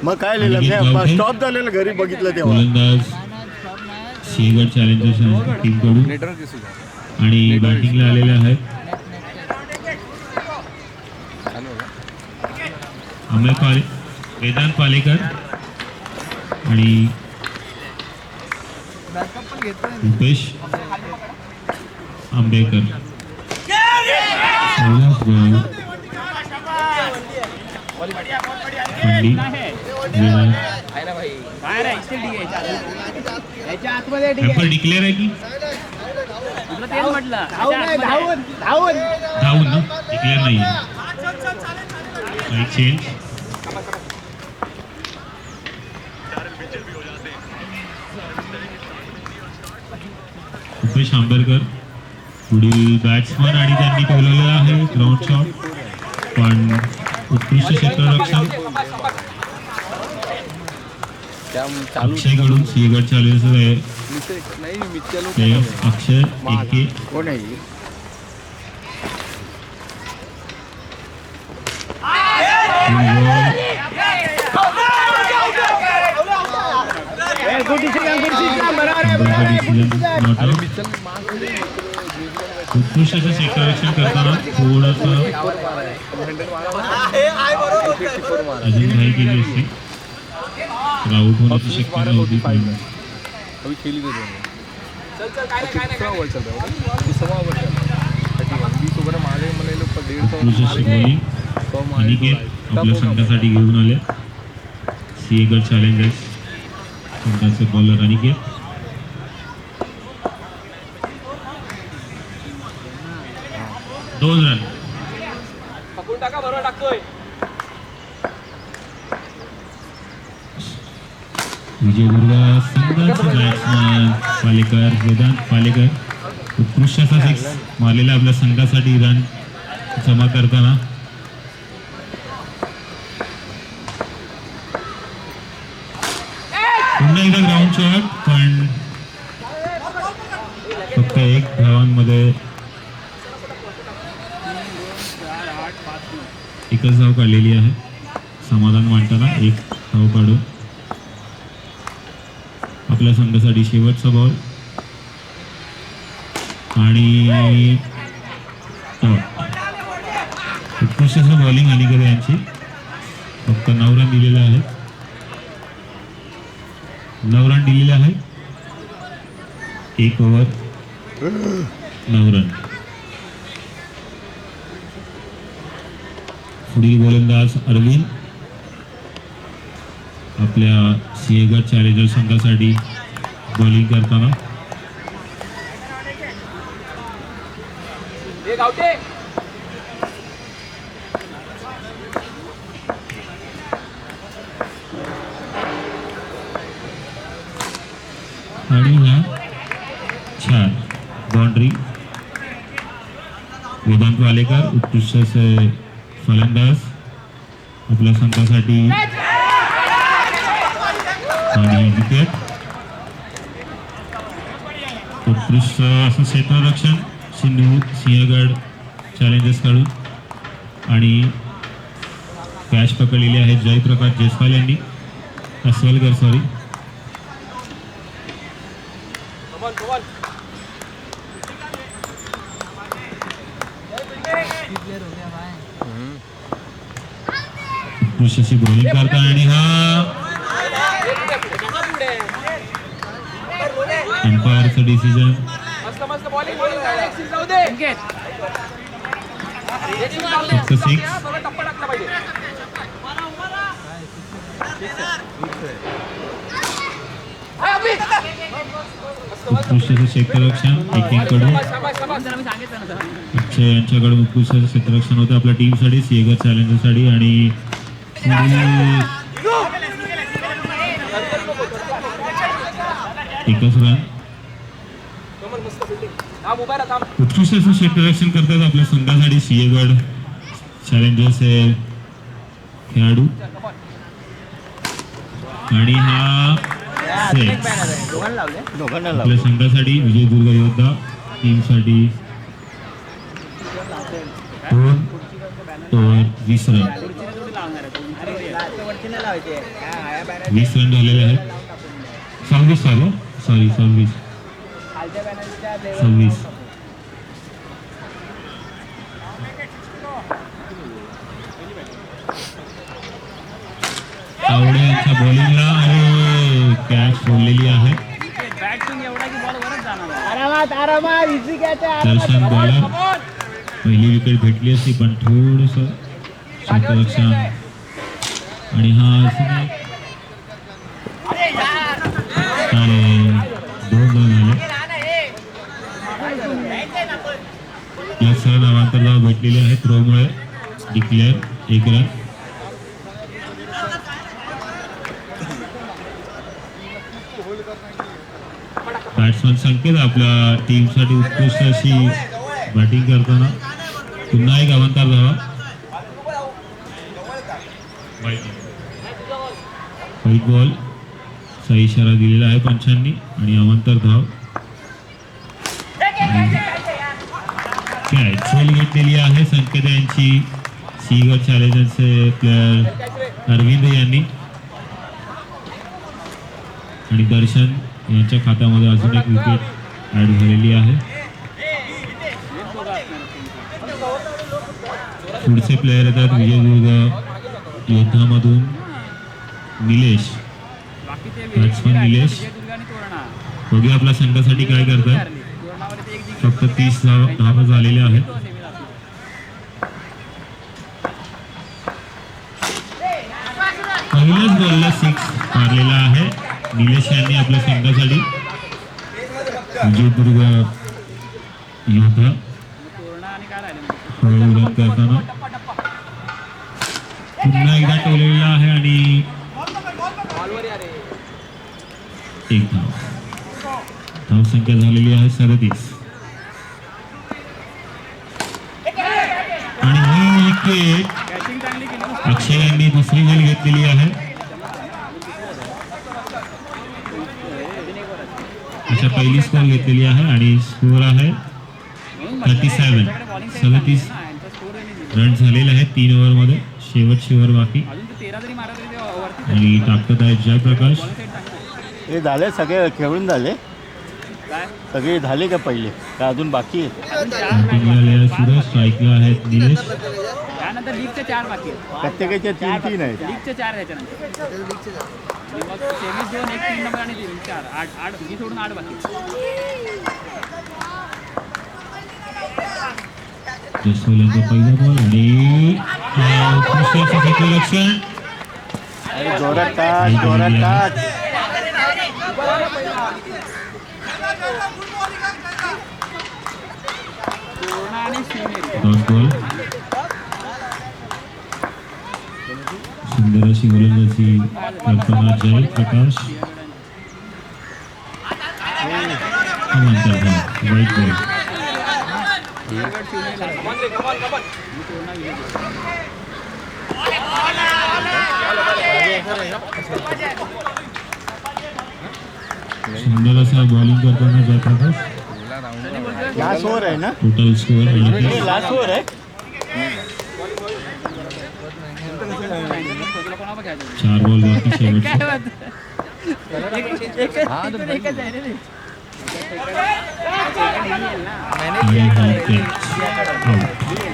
मग काय लिहिलं स्टॉप झालेलं घरी बघितलं तेव्हा. गोलंदाज सिंहगड चॅलेंजर्स टीम कडून आणि बॅटिंगला आलेले आहेत वेदांत पालेकर आणि रुपेश आंबेकर. डिक्लेअर आहे की धावून ना डिक्लेअर नाही चेंज. रुपेश आंबेकर पुढील बॅट्समन आणि त्यांनी ठेवलेलं आहे ग्राउंड शॉट पण उत्कृष्ट क्षेत्ररक्षण अक्षयकडून सिंहगड चॅलेंजर्स आहे. अक्षय एके उत्कृष्ट असं क्षेत्ररक्षण करताना थोडस अजून घाई केली असते आउट होण्याची शक्यता होती. आपल्या संघासाठी घेऊन आले सिंहगड चॅलेंजर्स संघाचे बॉलर अनिकेत. दोन रन विजयदुर्ग संघाचे बॅट्समन पालेकर वेदांत पालेकर उत्कृष्ट असा सिक्स मारलेला आपल्या संघासाठी रन जमा करताना. पुन्हा एकदा ग्राउंड शॉट पण फक्त एक धावांमध्ये एकच धाव काढलेली आहे. समाधान मांडताना एक धाव काढून आपल्या संघासाठी शेवटचा बॉल आणि उत्कृष्ट असं बॉलिंग अलीकडे यांची फक्त 9 रन दिलेले आहेत. 9 रन दिलेले आहेत. 1 ओव्हर 9 रन. पुढील गोलंदाज अरविंद आपल्या सिंहगड चॅलेंजर्स संघासाठी बॉलिंग करताना. आणि ह्या 4 बाउंड्री. वेदांत वालेकर उत्कृष्ट असे फलंदाज आपल्या संघासाठी आणि विकेट. उत्कृष्ट असं क्षेत्ररक्षण सिंहगड चॅलेंजर्स कडून आणि कॅच पकडलेली आहे जयप्रकाश जयस्वाल यांनी अस्वलकर सॉरी. उत्कृष्ट बॉलिंग करता आणि हा अंपायरचं डिसिजन. फक्त 6. उत्कृष्ट क्षेत्ररक्षण एकेकडून अक्षय यांच्याकडून उत्कृष्ट क्षेत्ररक्षण होतं आपल्या टीमसाठी सिंहगड चॅलेंजर्ससाठी आणि एकच रन. उत्कृष्ट असं क्षेत्ररक्षण करतात आपल्या संघासाठी सिंहगड चॅलेंजर्स हे खेळाडू आणि हा आपल्या संघासाठी विजयदुर्ग योद्धा टीमसाठी 2 ओव्हर 20 रन. 20 रन झालेले आहेत. 26 झाले, सॉरी 26. तावडे यांच्या बॉलिंगला आणि कॅच सोडलेली आहे. दर्शन बॉलर पहिली विकेट भेटली असती पण थोडस क्षेत्ररक्षण आणि हा आणि 2 रन झाले. या सरळ नामांतर धाव भेटलेली आहे. थ्रोमुळे डिक्लेअर 1 रन. बॅट्समन संकेत आपल्या टीमसाठी उत्कृष्ट अशी बॅटिंग करताना पुन्हा एक अवंतर धावा. व्हाईट बॉल सही इशारा दिलेला आहे पंचांनी आणि अवंतर धाव. कॅच झेल घेतलेली आहे संकेत यांची. सीगर चॅलेंजरचे प्लेयर अरविंद यांनी आणि दर्शन यांच्या खात्यामध्ये अजून एक विकेट ऍड झालेली आहे. पुढचे प्लेयर येतात विजयदुर्ग योद्धामधून निलेश, बॅट्समन निलेश. बघूया आपल्या संघासाठी काय करतात. फक्त 30 धावा झालेल्या आहेत. पहिल्याच बॉलला 6 मारलेला आहे निलेश यांनी आपल्या संघासाठी. विजयदुर्ग योद्धा हळू रन करताना पुन्हा एकदा टोलेला आहे आणि 1 धाव. धावसंख्या झालेली आहे 37 आणि ही विकेट अक्षय यांनी दुसरी झेल घेतलेली आहे. अशा पहिली स्कोर घेतलेली आहे आणि स्कोर आहे 37 रन झालेले आहेत 3 ओव्हरमध्ये. शेवटची ओव्हर बाकी आणि टाकत आहे जयप्रकाश. हे झाले सगळे खेळून झाले सगळे झाले का पहिले का अजून बाकी आहे. सुरेश स्ट्राईकला आहेत निलेश. त्यानंतर लीगचे 4 बाकी आहेत. प्रत्येकाचे 3-3 आहेत. लीगचे 4 त्याच्यानंतर मग 23 2 1 3 नंबर आणि 3 4 8 8 ही सोडून 8 बाकी. जसोल्यांचा पहिला बॉल आणि क्षेत्ररक्षण जोरात टाच. Dot ball. सुंदर अशी गोलंदाजी करताना जयप्रकाश. वाईट बॉल. सुंदर असा बॉलिंग करताना जयप्रकाश. लास्ट ओव्हर आहे ना. टोटल स्कोअर लास्ट ओव्हर आहे. 4 बॉल बाकी शेवटचे.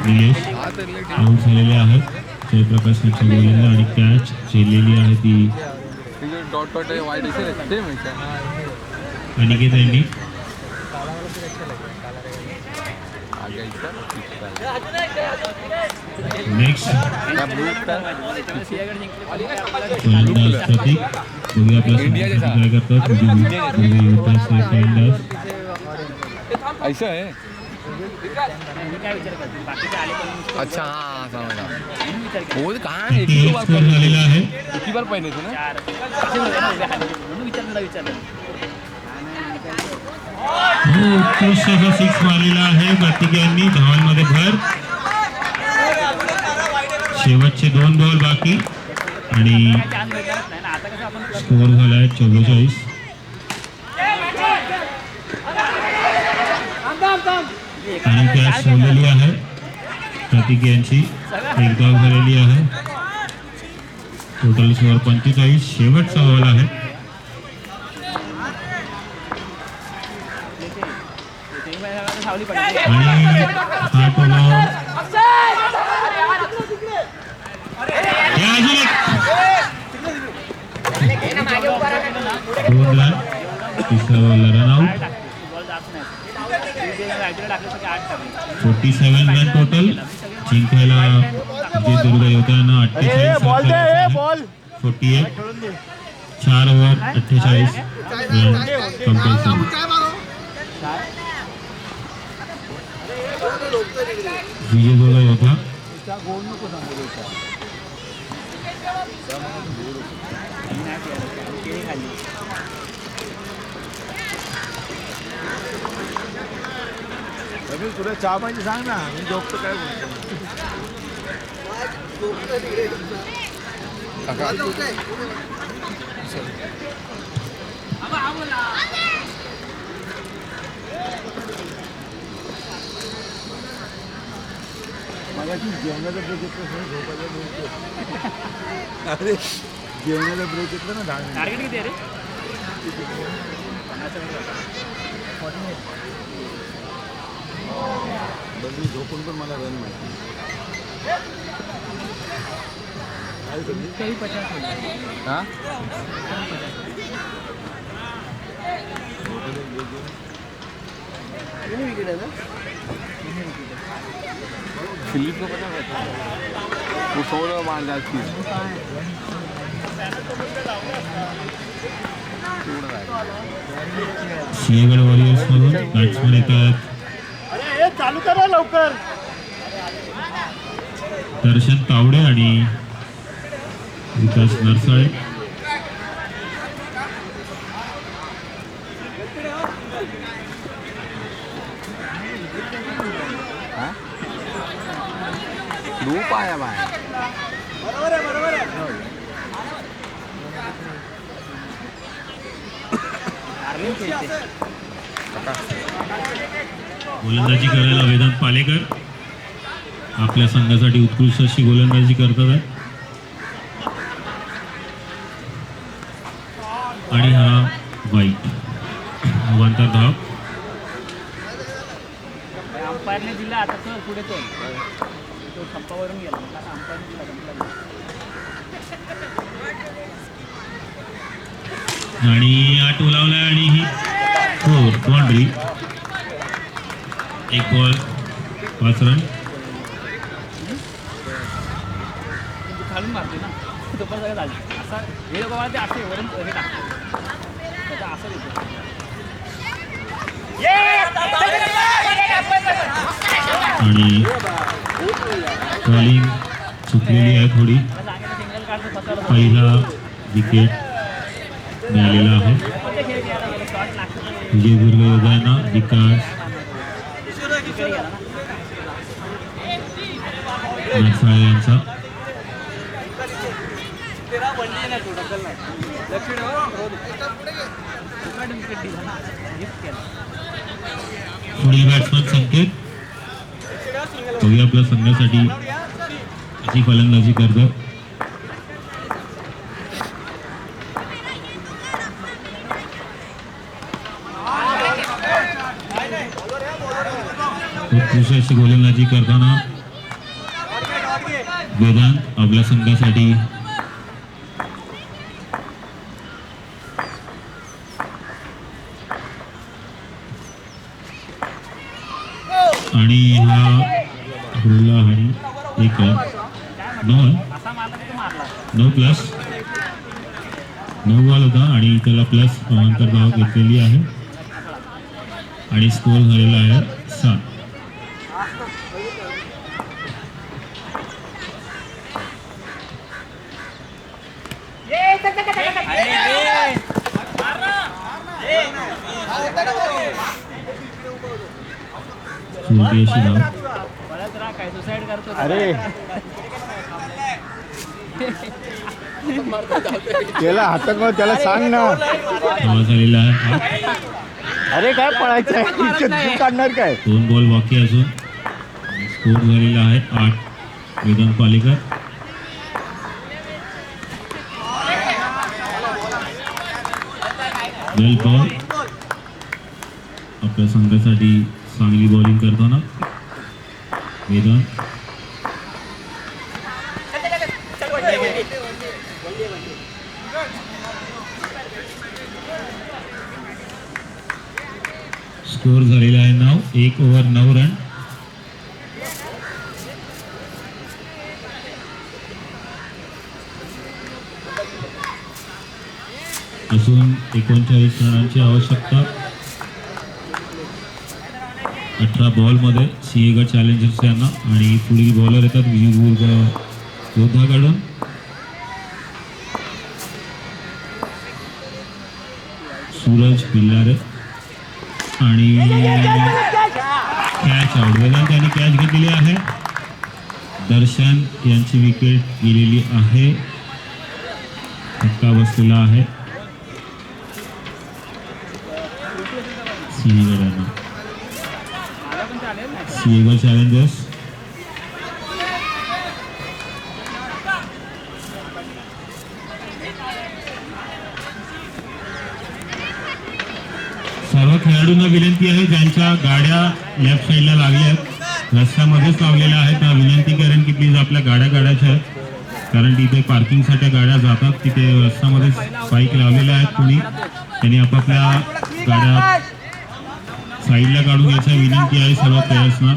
निलेश आऊट झालेले आहेत. जयप्रकाश यांच्या बॉलिंगला आणि कॅच झेललेली आहे ती अनिकेत यांनी. नेक्स्ट फलंदाज प्रतीक. बघूया आपल्या संघासाठी काय करतात. ऐसा है. अच्छा हाँ समझा. वो कहाँ है. स्कोर झालेला आहे. किती बार पहिले थे ना. उत्कृष्ट असा 6 मारलेला आहे प्रतीक यांनी. धावांमध्ये भर. शेवटचे 2 बॉल बाकी आणि स्कोर झाला आहे 44. आणि कॅच सोडलेली आहे प्रतीक यांची. 1 धाव झालेली आहे. Total score 45. शेवटचा बॉल आहे सावली पडली. आणि हा टोला हे अजून एक 2 रन. तिसरा बॉलला रन आउट. बॉल जात नाही. रायडर टाकले सगळे 8 टाकले. 47 रन टोटल. जिंकायला विजयदुर्ग योद्ध्यांना 48 ball they run. Ball 48. 4 over 48 run compulsory. Vijaydurg योद्धा तुला चहा पाहिजे सांग ना, मी झोपतो काय बोलतो. मगाशी जेवणाचा ब्रेक घेतला, झोपायला ब्रेक. अरे जेवणाचा ब्रेक घेतला ना 10 मिनिट. टार्गेट किती आहे रे? बघ झोपून पण मला रन माहिती. काही 50 होईल. हां विकेट आहे ना? फिलिप को पता है वो 16 मार जाती है. सिंहगड वॉरियर्स मधून बॅट्समन येतात. अरे चालू करा लवकर. दर्शन तावडे आणि विकास नरसाळे. धूप आया बाहेर. गोलंदाजी करायला वेदांत पालेकर आपल्या संघासाठी उत्कृष्ट अशी गोलंदाजी करतात आहे. आणि हा वाईट अवांतर धाव. अंपायरने दिला आता तो पुढे तो संपावरून गेला. अंपायरने दिला संपला. आणि आठ ओलावला आणि ही 4 बाउंड्री. 1 ball 5 run. खालून मारते ना तो पण सगळं झालं. असा हे लोक मला ते असे वरून हे टाकतात त्याचा असं देतो. आणि बॉलिंग चुकलेली आहे थोडी. सिंगल काढतो स्वतःला पहिला विकेट मिळालेला आहे शॉट लागतो. विजयदुर्ग योद्ध्यांना. विकास नरसाळे यांचा. पुढील बॅट्समन संकेत तोही आपल्या संघासाठी अशी फलंदाजी करतो. उत्कृष्ट अशी गोलंदाजी करताना वेदांत आपल्या संघासाठी आणि हा हुरला आणि 1 रन. 9 प्लस 9 बॉल होता आणि त्याला प्लस अवांतर धाव घेतलेली आहे आणि स्कोर झालेला आहे 7. छोटी अशी धाव. बऱ्याच राग आहे सुसाईड करतो. अरे त्याला हातात त्याला सांग ना. धावा झालेला आहे. अरे काय पळायचं आहे, काढणार काय. 2 बॉल बाकी असून स्कोर झालेला आहे 8. वेदांत पालेकर वेल बॉल. आपल्या संघासाठी चांगली बॉलिंग करताना वेदांत. स्कोर झालेला आहे 9. 1 ओव्हर 9 रन. असून 39 रनांची आवश्यकता. 18 बॉलमध्ये सिंहगड चॅलेंजर्स यांना. आणि पुढील बॉलर येतात विजयदुर्ग योद्धाकडून. सूरज पिल्लारे आणि कॅच आउट. वेदांत यांनी कॅच घेतलेली आहे. दर्शन यांची विकेट गेलेली आहे. धक्का बसलेला आहे सिंहगड यांना. सिंहगड चॅलेंजर्स सर्व खेळाडूंना विनंती आहे ज्यांच्या गाड्या लेफ्ट साईडला लागल्या आहेत, रस्त्यामध्येच लावलेल्या आहेत, त्या विनंती करेन की प्लीज आपल्या गाड्या काढायच्या आहेत. कारण तिथे पार्किंगसाठी गाड्या जातात, तिथे रस्त्यामध्ये बाईक लावलेल्या आहेत. कुणी त्यांनी आपापल्या गाड्या साईडला काढून घ्यायच्या विनंती आहे सर्व प्लेयर्सना.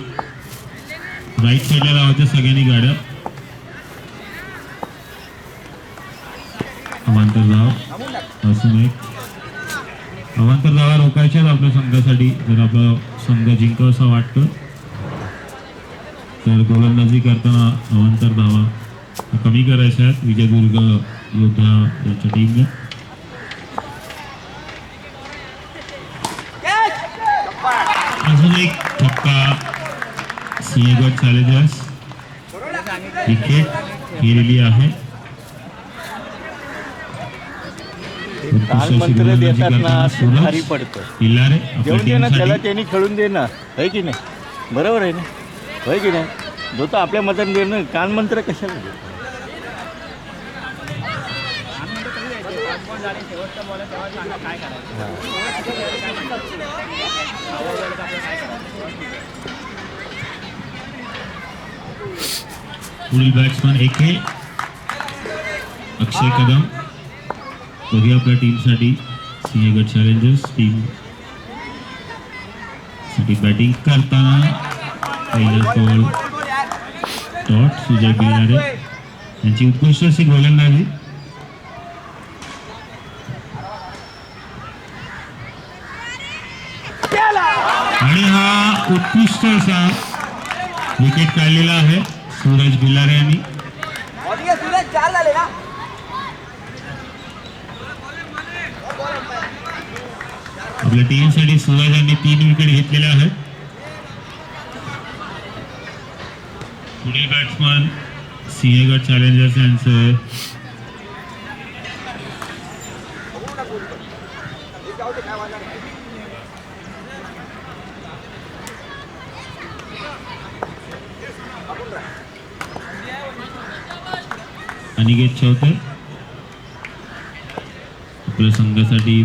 राईट साईडला लावायच्या सगळ्यांनी गाड्या. अवांतर धाव असून एक. अवांतर धावा रोखायच्या आहेत आपल्या संघासाठी. जर आपला संघ जिंकावा असं वाटतं तर गोलंदाजी करताना अवांतर धावा कमी करायच्या आहेत विजयदुर्ग योद्धा यांच्या टीमने. अजून एक धक्का सिंहगड चॅलेंजर्स. विकेट गेलेली आहे. मंत्र देतात ना भारी पडतं. पिल्लारे जेवण दे ना त्याला, त्यांनी खेळून दे ना, होय की नाही? बरोबर आहे ना, होय की नाही? जो तो आपल्या मताने दे ना. कानमंत्र कशाला दे? पुढील बॅट्समन एके अक्षय कदम. दोघे आपल्या टीमसाठी सिंहगड चॅलेंजर्स टीम साठी बॅटिंग करताना पहिला बॉल डॉट. सुजय बिलारे यांची उत्कृष्ट अशी गोलंदाजी. आणि हा उत्कृष्ट असा विकेट काढलेला आहे सूरज बिलारे यांनी. आपल्या टीमसाठी सूरज यांनी 3 विकेट घेतलेल्या आहेत. पुढील बॅट्समन सिंहगड चॅलेंजर्स यांचे अनिकेत चौथे. आपल्या संघासाठी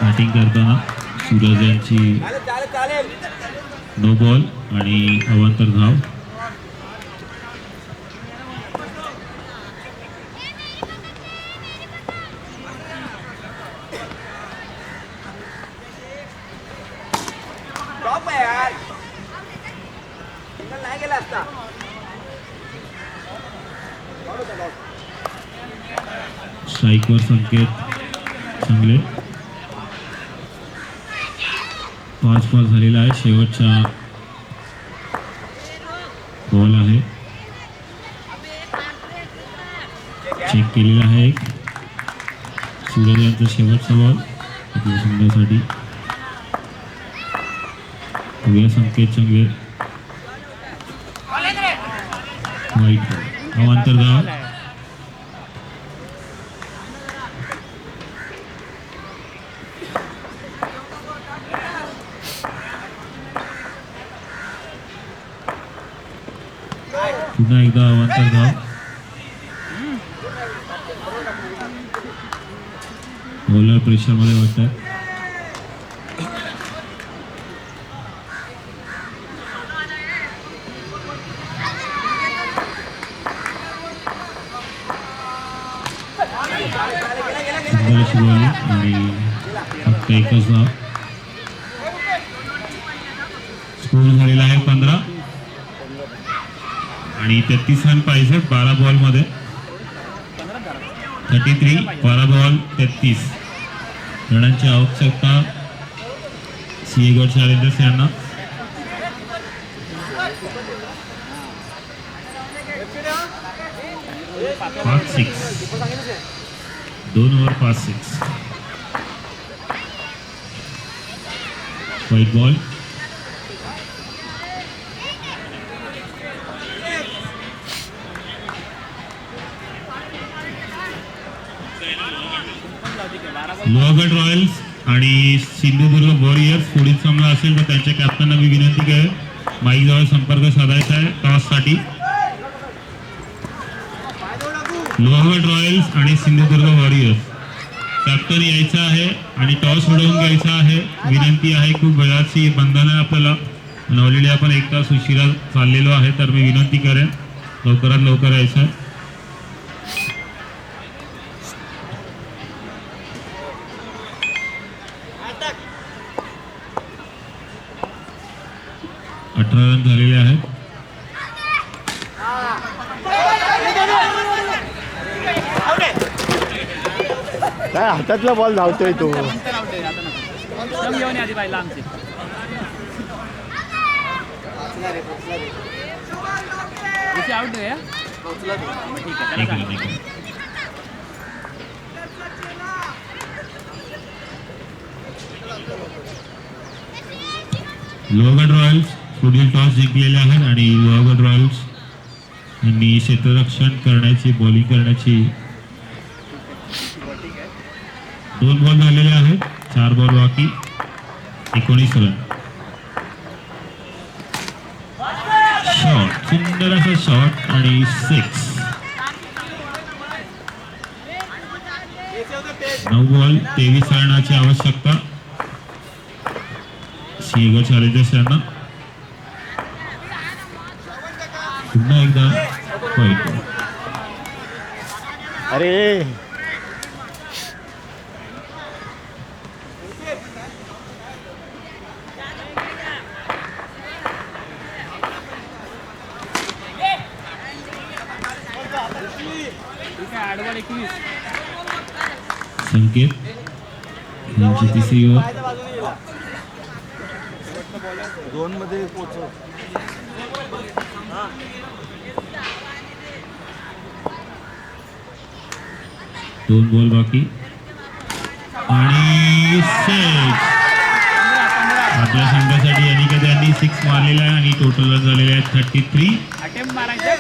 बॅटिंग करताना सूरज यांची नो बॉल आणि अवांतर धाव. स्ट्राईकवर संकेत चांगले. 5 बॉल झालेला आहे. शेवटचा बॉल आहे. चेक केलेला आहे एक. सूरज यांचा शेवटचा बॉल आपल्या संघासाठी. बघूया संकेत चांगले. वाईट बॉल. अवांतर धाव. पुन्हा एकदा अवांतर धाव. बॉलर प्रेशरमध्ये वाटतं. सुंदर बॉलिंग आणि फक्त एकच धाव. स्कोर झालेला आहे 15 आणि 33 रन पाहिजे 12 बॉलमध्ये. 33 12 बॉल 33 रनांची आवश्यकता सिंहगड चॅलेंजर्स यांना. पाच 6 2 over 5 6. White ball. Lohagad Royals आणि सिंधुदुर्ग वॉरियर्स पुढील सामना असेल तर त्यांच्या कॅप्टनना मी विनंती करेन माईक जवळ संपर्क साधायचा आहे टॉससाठी. लोहगड रॉयल्स आणि सिंधुदुर्ग वॉरियर्स कॅप्टन यायचं आहे आणि टॉस उडवून घ्यायचा आहे. विनंती आहे, खूप वेळाची बंधन आहे आपल्याला आणि ऑलरेडी आपण 1 तास उशिरा चाललेलो आहे, तर मी विनंती करेन लवकरात लवकर यायचं. 18 रन झालेले आहेत. काय हातातला बॉल धावतोय तो. घेऊन आधी पाहिला आमची आउट आहे. ठीक आहे त्याला लोहगड रॉयल्स पुढील टॉस जिंकलेले आहेत आणि लोहगड रॉयल्स यांनी क्षेत्ररक्षण करण्याची बॉलिंग करण्याची 2 बॉल झालेले आहेत. 4 बॉल बाकी 19 रन. शॉट सुंदर असा शॉट आणि 6. 9 बॉल 23 रनाची आवश्यकता सिंहगड चॅलेंजर्स यांना. पुन्हा एकदा व्हाईट. अरे संकेत यांची तिसरी ओव्हर. 2 मध्ये पोहोचव. दोन बॉल बाकी आणि 6. आपल्या संघासाठी अनिकेत यांनी 6 मारलेला आहे आणि टोटल रन झालेले आहेत 33. अटेम्प्ट मारायचा.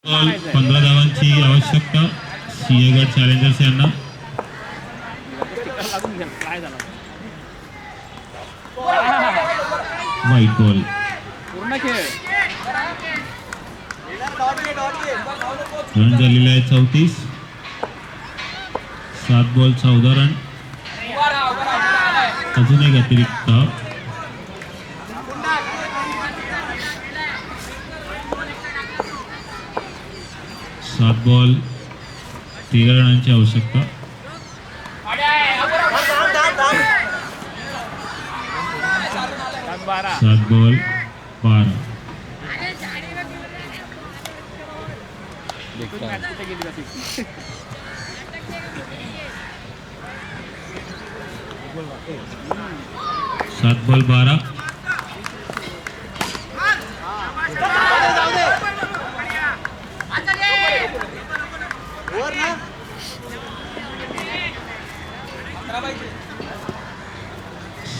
बॉल 15 धावांची आवश्यकता सिंहगड चॅलेंजर्स यांना. काय झालं व्हाईट बॉल. पूर्ण खेळ. रन झालेले आहेत 34. 7 बॉल 14 रन. अजून एक अतिरिक्त धाव. सात बॉल 13 रनांची आवश्यकता. 7 बॉल 12. सात बॉल 12.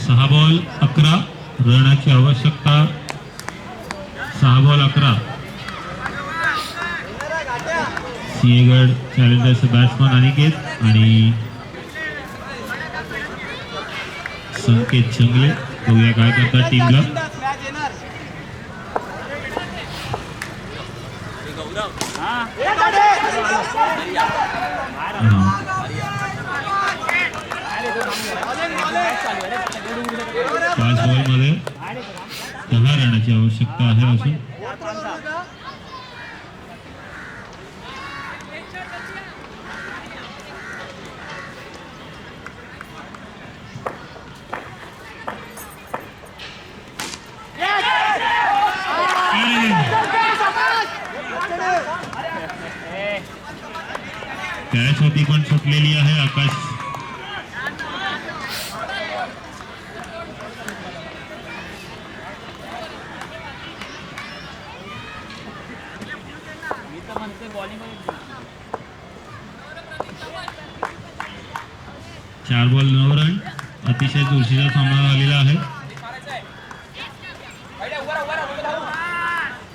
सहा बॉल 11 रनाची आवश्यकता. 6 ball 11. Sinhagad challengers batsman Aniket आणि संकेत चंगले. बघूया काय करतात टीमला. पाच बॉलमध्ये 10 रनाची आवश्यकता आहे अजून. कॅच होती पण सुटलेली आहे. आकाश मी तर म्हणते बॉलिंग 4 बॉल 9 रन. अतिशय चुरशीचा सामना झालेला आहे.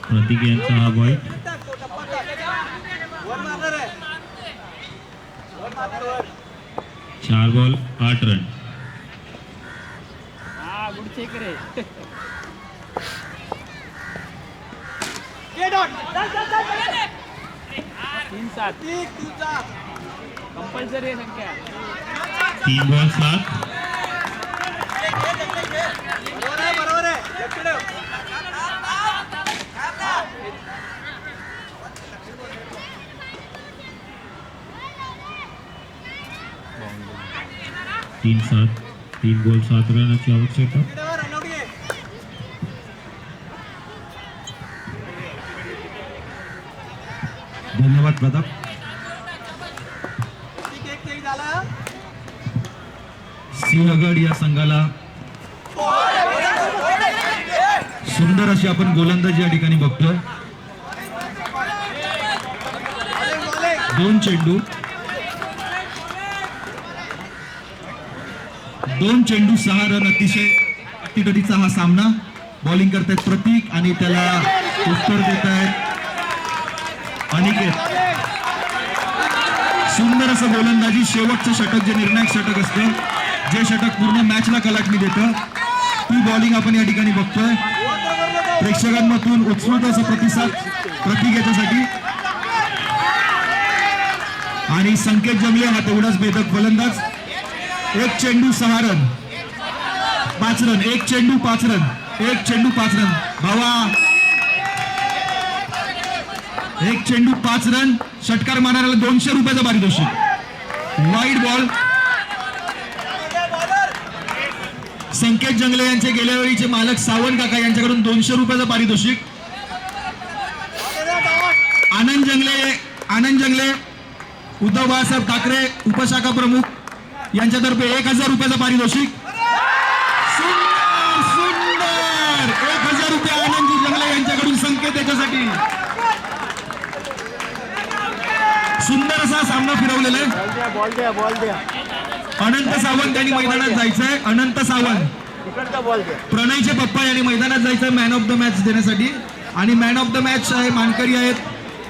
प्रतीक यांचा हा बॉल. 4 ball 8 run. हा गुड चेक रे. 3-7 कंपल्सरी आहे संख्या. 3 बॉल 7. तीन बॉल 7 रनाची आवश्यकता. धन्यवाद प्रताप. सिंहगड या संघाला सुंदर अशी आपण गोलंदाजी या ठिकाणी बघतोय. 2 चेंडू 6 रन. अतिशय अटीतटीचा हा सामना. बॉलिंग करतायत प्रतीक आणि त्याला उत्तर देत आहेत अनिकेत. सुंदर असं गोलंदाजी. शेवटचं षटक जे निर्णायक षटक असतं, जे षटक पूर्ण मॅचला कलाटणी देतं, ती बॉलिंग आपण या ठिकाणी बघतोय. प्रेक्षकांमधून उत्स्फूर्त असा प्रतिसाद प्रतीक याच्यासाठी. आणि संकेत जमले हा तेवढाच भेदक फलंदाज. 1 चेंडू 6 रन 5 रन. 1 चेंडू 5 रन. 1 चेंडू 5 रन. भावा 1 चेंडू 5 रन. षटकार मारणाऱ्याला 200 रुपयाचा पारितोषिक. Wide ball. संकेत जंगले यांचे गेल्या वेळीचे मालक सावंत काका यांच्याकडून 200 रुपयाचं पारितोषिक. आनंद जंगले उद्धव बाळासाहेब ठाकरे उपशाखा प्रमुख यांच्यातर्फे 1000 रुपयाचं पारितोषिक. सुंदर 1000 रुपये आनंदजी जंगले यांच्याकडून संकेत याच्यासाठी. सुंदर असा सामना फिरवलेला आहे. बॉल द्या. अनंत सावंत यांनी मैदानात जायचंय. अनंत सावंत इकडचा बॉल द्या. प्रणयचे पप्पा यांनी मैदानात जायचंय मॅन ऑफ द मॅच देण्यासाठी. आणि मॅन ऑफ द मॅच आहे मानकरी आहेत